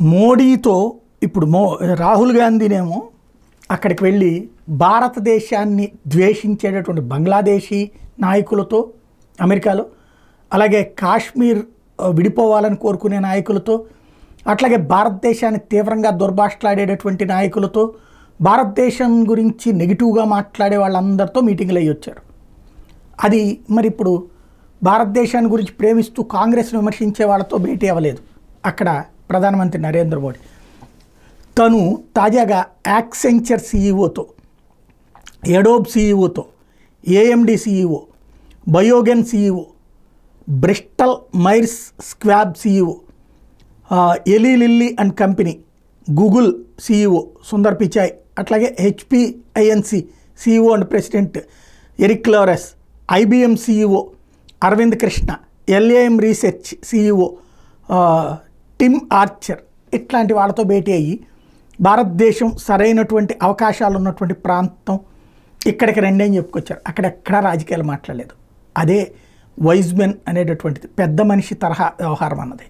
మోడీతో ఇప్పుడు రాహుల్ గాంధీనేమో అక్కడికి వెళ్ళి భారతదేశాన్ని ద్వేషించేటటువంటి బంగ్లాదేశీ నాయకులతో అమెరికాలో, అలాగే కాశ్మీర్ విడిపోవాలని కోరుకునే నాయకులతో, అట్లాగే భారతదేశాన్ని తీవ్రంగా దుర్భాషలాడేటటువంటి నాయకులతో, భారతదేశం గురించి నెగిటివ్గా మాట్లాడే వాళ్ళందరితో మీటింగ్లు అయ్యి వచ్చారు. అది మరి ఇప్పుడు భారతదేశాన్ని గురించి ప్రేమిస్తూ కాంగ్రెస్ను విమర్శించే వాళ్ళతో భేటీ అవ్వలేదు అక్కడ ప్రధానమంత్రి నరేంద్ర మోడీ. తను తాజాగా యాక్సెంచర్ సీఈఓతో, ఎడోబ్ సీఈఓతో, AMD CEO, Biogen CEO, Bristol Myers Squibb CEO, Eli Lilly and company, Google CEO Sundar Pichai, అట్లాగే HP Inc CEO and president Eric Lores, IBM CEO Arvind Krishna, LAM research CEO Tim Archer ఇట్లాంటి వాళ్ళతో భేటీ అయ్యి భారతదేశం సరైనటువంటి అవకాశాలు ఉన్నటువంటి ప్రాంతం, ఇక్కడికి రెండేం చెప్పుకొచ్చారు. అక్కడెక్కడా రాజకీయాలు మాట్లాడలేదు. అదే వైజ్మెన్ అనేటటువంటిది పెద్ద మనిషి తరహా వ్యవహారం అన్నది.